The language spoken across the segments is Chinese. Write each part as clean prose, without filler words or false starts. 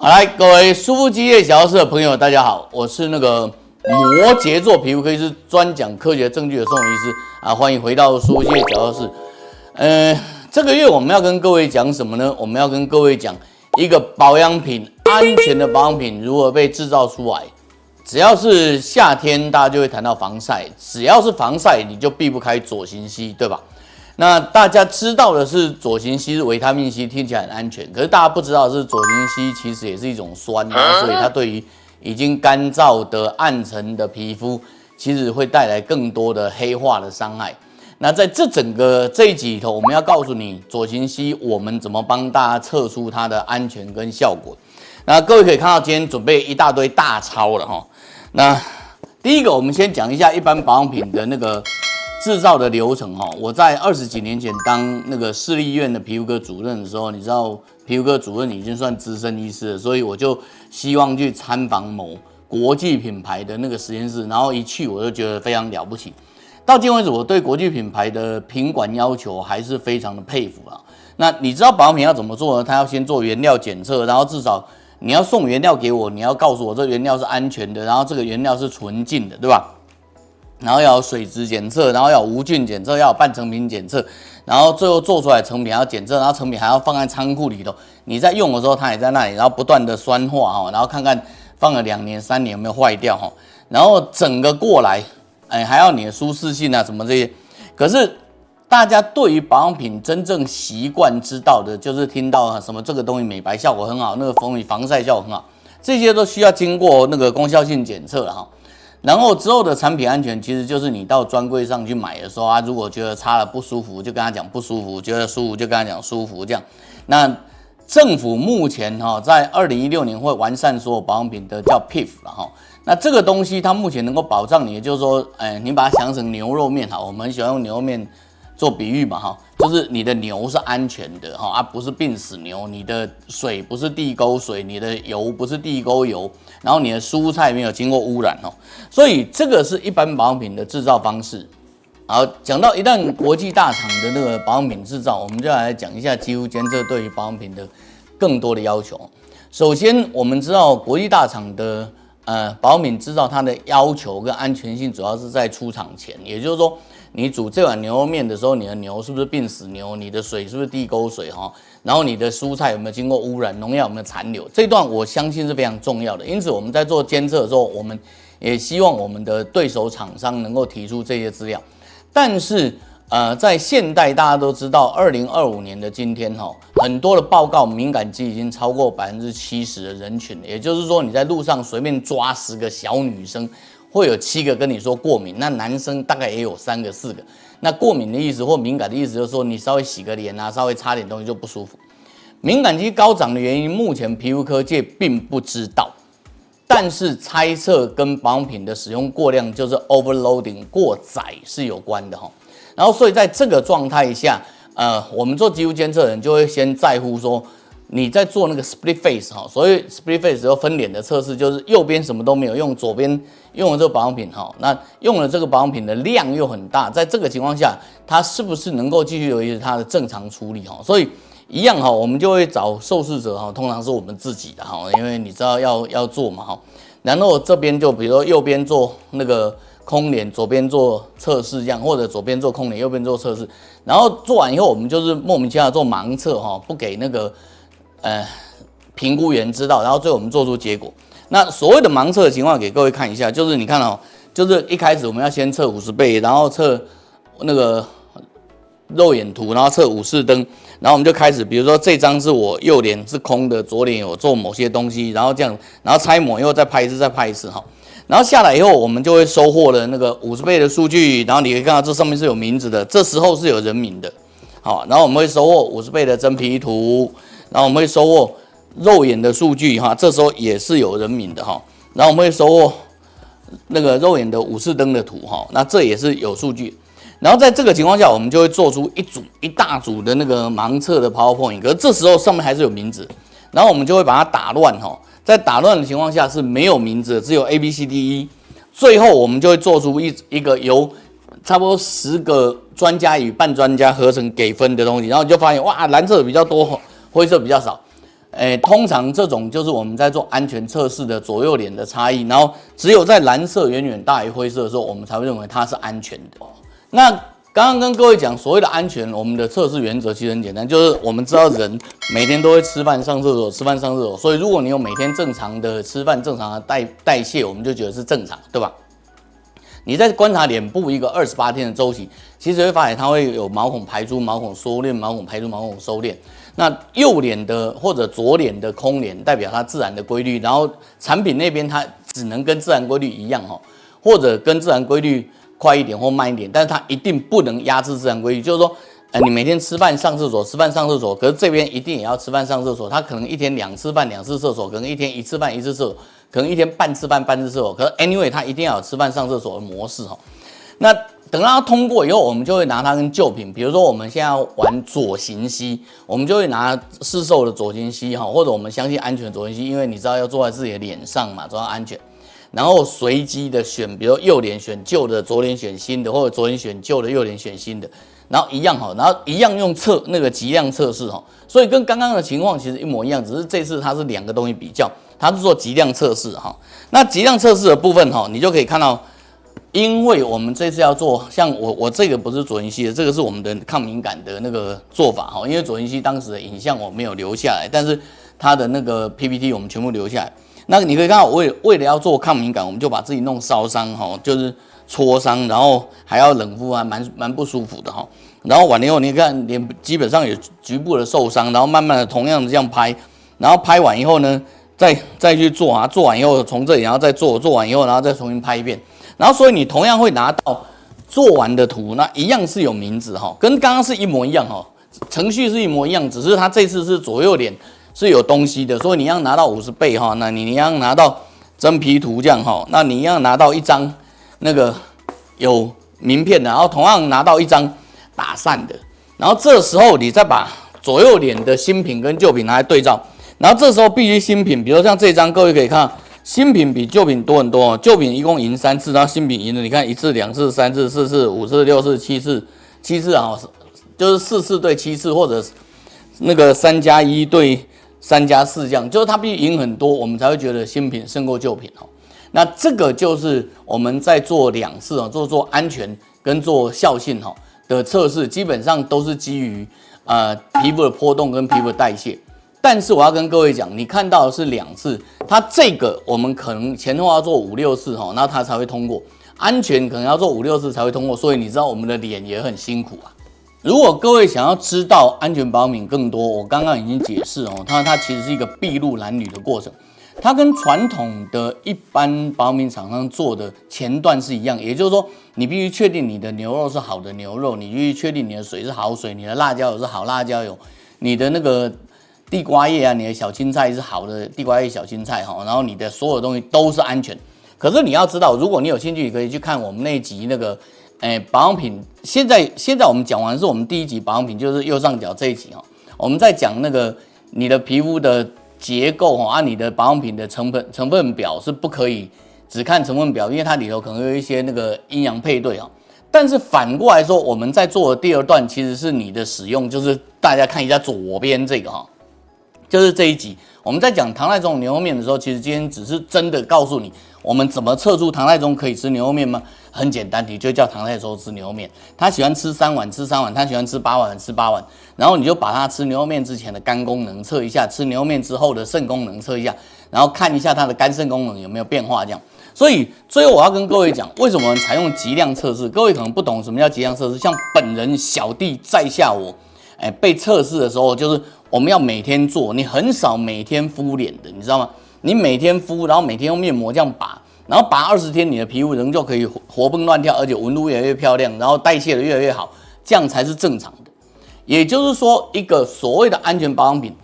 好，来各位舒肤基业小教室的朋友，大家好，我是那个摩羯座皮肤科医师，专讲科学证据的宋医师啊，欢迎回到舒肤基业小教室。这个月我们要跟各位讲什么呢？我们要跟各位讲一个保养品，安全的保养品如何被制造出来。只要是夏天，大家就会谈到防晒，只要是防晒，你就避不开左行烯，对吧？那大家知道的是左行烯是维他命 C， 听起来很安全。可是大家不知道的是左行烯其实也是一种酸，所以它对于已经干燥的暗沉的皮肤，其实会带来更多的黑化的伤害。那在这一集里头，我们要告诉你左行烯我们怎么帮大家测出它的安全跟效果。那各位可以看到今天准备一大堆大抄了哈。那第一个，我们先讲一下一般保养品的那个制造的流程哈。我在20几年前当那个市立医院的皮肤科主任的时候，你知道皮肤科主任已经算资深医师了，所以我就希望去参访某国际品牌的那个实验室，然后一去我就觉得非常了不起。到今为止，我对国际品牌的品管要求还是非常的佩服啦。那你知道保养品要怎么做呢？它要先做原料检测，然后至少你要送原料给我，你要告诉我这原料是安全的，然后这个原料是纯净的，对吧？然后要有水质检测，然后要有无菌检测，要有半成品检测，然后最后做出来成品还要检测，然后成品还要放在仓库里头。你在用的时候，它也在那里，然后不断的酸化哈，然后看看放了2年、3年有没有坏掉哈。然后整个过来，还要你的舒适性啊什么这些。可是大家对于保养品真正习惯知道的，就是听到什么这个东西美白效果很好，那个东西防晒效果很好，这些都需要经过那个功效性检测哈。然后之后的产品安全，其实就是你到专柜上去买的时候啊，如果觉得擦了不舒服，就跟他讲不舒服；觉得舒服就跟他讲舒服。这样，那政府目前在2016年会完善所有保养品的叫 PIF 了哈。那这个东西它目前能够保障你，就是说，你把它想成牛肉面好，我们很喜欢用牛肉面做比喻嘛哈，就是你的牛是安全的哈，不是病死牛，你的水不是地沟水，你的油不是地沟油，然后你的蔬菜没有经过污染哦，所以这个是一般保养品的制造方式。好，讲到一旦国际大厂的那个保养品制造，我们就来讲一下肌肤监测对于保养品的更多的要求。首先，我们知道国际大厂的保养品制造它的要求跟安全性，主要是在出厂前，也就是说，你煮这碗牛肉面的时候，你的牛是不是病死牛？你的水是不是地沟水哈？然后你的蔬菜有没有经过污染？农药有没有残留？这一段我相信是非常重要的。因此我们在做监测的时候，我们也希望我们的对手厂商能够提出这些资料。但是在现代大家都知道，2025年的今天很多的报告敏感肌已经超过70%的人群了，也就是说你在路上随便抓10个小女生，会有7个跟你说过敏，那男生大概也有3个4个。那过敏的意思或敏感的意思就是说，你稍微洗个脸啊，稍微擦点东西就不舒服。敏感肌高涨的原因，目前皮肤科界并不知道，但是猜测跟保养品的使用过量，就是 overloading 过载是有关的哈。然后所以在这个状态下，我们做肌肤监测的人就会先在乎说，你在做那个 split face 哈，所谓 split face 要分脸的测试，就是右边什么都没有用，左边用了这个保养品哈，那用了这个保养品的量又很大，在这个情况下，它是不是能够继续维持它的正常处理哈？所以一样哈，我们就会找受试者哈，通常是我们自己的哈，因为你知道要做嘛哈，然后这边就比如说右边做那个空脸，左边做测试这样，或者左边做空脸，右边做测试，然后做完以后，我们就是莫名其妙做盲测哈，不给那个评估员知道，然后最后我们做出结果。那所谓的盲测的情况，给各位看一下，就是你看就是一开始我们要先测50倍，然后测那个肉眼图，然后测五视灯，然后我们就开始，比如说这张是我右脸是空的，左脸有做某些东西，然后这样，然后拆模以后再拍一次，再拍一次哈。然后下来以后，我们就会收获了那个50倍的数据，然后你可以看到这上面是有名字的，这时候是有人名的，好，然后我们会收获50倍的真皮图，然后我们会收获肉眼的数据哈，这时候也是有人名的哈，然后我们会收获那个肉眼的五视灯的图哈，那这也是有数据。然后在这个情况下，我们就会做出一大组的那个盲测的 PowerPoint， 可是这时候上面还是有名字，然后我们就会把它打乱哈。在打乱的情况下是没有名字的，只有 ABCDE。最后我们就会做出一个由差不多10个专家与半专家合成给分的东西，然后你就发现哇，蓝色比较多，灰色比较少。通常这种就是我们在做安全测试的左右脸的差异，然后只有在蓝色远远大于灰色的时候，我们才会认为它是安全的。那刚刚跟各位讲所谓的安全，我们的测试原则其实很简单，就是我们知道人每天都会吃饭上厕所，吃饭上厕所，所以如果你有每天正常的吃饭、正常的代谢，我们就觉得是正常，对吧？你在观察脸部一个28天的周期，其实会发现它会有毛孔排出、毛孔收敛、毛孔排出、毛孔收敛。那右脸的或者左脸的空脸代表它自然的规律，然后产品那边它只能跟自然规律一样或者跟自然规律快一点或慢一点，但是它一定不能压制自然规律。就是说，你每天吃饭上厕所，吃饭上厕所，可是这边一定也要吃饭上厕所，它可能一天2次饭2次厕所，可能一天1次饭1次厕所。可能一天半次饭半次厕所，可是 anyway 它一定要有吃饭上厕所的模式那等到它通过以后，我们就会拿它跟旧品，比如说我们现在要玩左行吸，我们就会拿市售的左行吸或者我们相信安全的左行吸，因为你知道要做在自己的脸上嘛，做到安全。然后随机的选，比如右脸选旧的，左脸选新的，或者左脸选旧的，右脸选新的，然后一样然后一样用那个剂量测试所以跟刚刚的情况其实一模一样，只是这次它是2个东西比较。它是做剂量测试那剂量测试的部分你就可以看到，因为我们这次要做，像我这个不是左行吸的，这个是我们的抗敏感的那个做法因为左行吸当时的影像我没有留下来，但是它的那个 PPT 我们全部留下来。那你可以看到，为了要做抗敏感，我们就把自己弄烧伤就是挫伤，然后还要冷敷，还蛮不舒服的然后完了以后，你看脸基本上有局部的受伤，然后慢慢的同样的这样拍，然后拍完以后呢，再去做做完以后从这里，然后再做完以后，然后再重新拍一遍，然后所以你同样会拿到做完的图，那一样是有名字跟刚刚是一模一样程序是一模一样，只是它这次是左右脸是有东西的，所以你要拿到50倍那你要拿到真皮图这样那你要拿到一张那个有名片的，然后同样拿到一张打散的，然后这时候你再把左右脸的新品跟旧品拿来对照。然后这时候必须新品，比如像这张，各位可以看，新品比旧品多很多旧品一共赢3次，然后新品赢了，你看1次、2次、3次、4次、5次、6次、7次，7次就是4次对7次，或者那个3+1对3+4这样，就是它必须赢很多，我们才会觉得新品胜过旧品那这个就是我们在做2次做安全跟做效性的测试，基本上都是基于皮肤的波动跟皮肤的代谢。但是我要跟各位讲，你看到的是2次，它这个我们可能前后要做5、6次那它才会通过。安全可能要做5、6次才会通过，所以你知道我们的脸也很辛苦如果各位想要知道安全保养品更多，我刚刚已经解释它其实是一个筚路蓝缕的过程，它跟传统的一般保养品厂商做的前段是一样，也就是说，你必须确定你的牛肉是好的牛肉，你必须确定你的水是好水，你的辣椒油是好辣椒油，你的那个地瓜叶你的小青菜是好的地瓜叶小青菜然后你的所有东西都是安全。可是你要知道，如果你有兴趣，你可以去看我们那一集那个保养品。现在我们讲完是我们第1集保养品，就是右上角这一集我们在讲那个你的皮肤的结构你的保养品的成分表是不可以只看成分表，因为它里头可能有一些那个阴阳配对但是反过来说，我们在做的第2段其实是你的使用，就是大家看一下左边这个就是这一集我们在讲糖耐中牛肉面的时候，其实今天只是真的告诉你我们怎么测出糖耐中可以吃牛肉面吗？很简单，你就叫糖耐中吃牛肉面，他喜欢吃3碗吃3碗，他喜欢吃8碗吃8碗，然后你就把他吃牛肉面之前的肝功能测一下，吃牛肉面之后的肾功能测一下，然后看一下他的肝肾功能有没有变化这样。所以最后我要跟各位讲，为什么我们采用剂量测试？各位可能不懂什么叫剂量测试，像本人小弟在下我被测试的时候，就是我们要每天做，你很少每天敷脸的，你知道吗？你每天敷，然后每天用面膜这样拔，然后拔20天，你的皮肤仍旧可以活蹦乱跳，而且纹路越来越漂亮，然后代谢的越来越好，这样才是正常的。也就是说，一个所谓的安全保养品，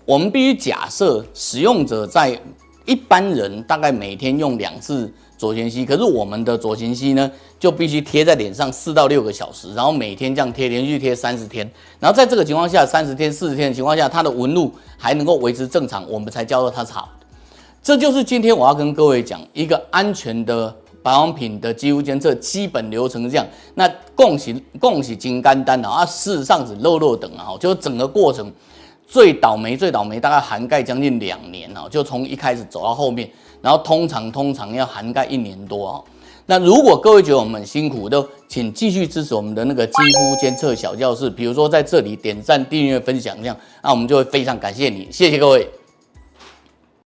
我们必须假设使用者在一般人大概每天用2次左旋吸，可是我们的左旋吸呢，就必须贴在脸上4到6个小时，然后每天这样贴，连续贴30天，然后在这个情况下，30天、40天的情况下，它的纹路还能够维持正常，我们才叫做它是好的。这就是今天我要跟各位讲一个安全的保养品的肌肤监测基本流程这样。那恭喜真简单事实上是肉等就整个过程最倒霉，大概涵盖将近2年哦，就从一开始走到后面，然后通常要涵盖1年多哦。那如果各位觉得我们很辛苦，都请继续支持我们的那个肌肤监测小教室，比如说在这里点赞、订阅、分享这样，那我们就会非常感谢你，谢谢各位。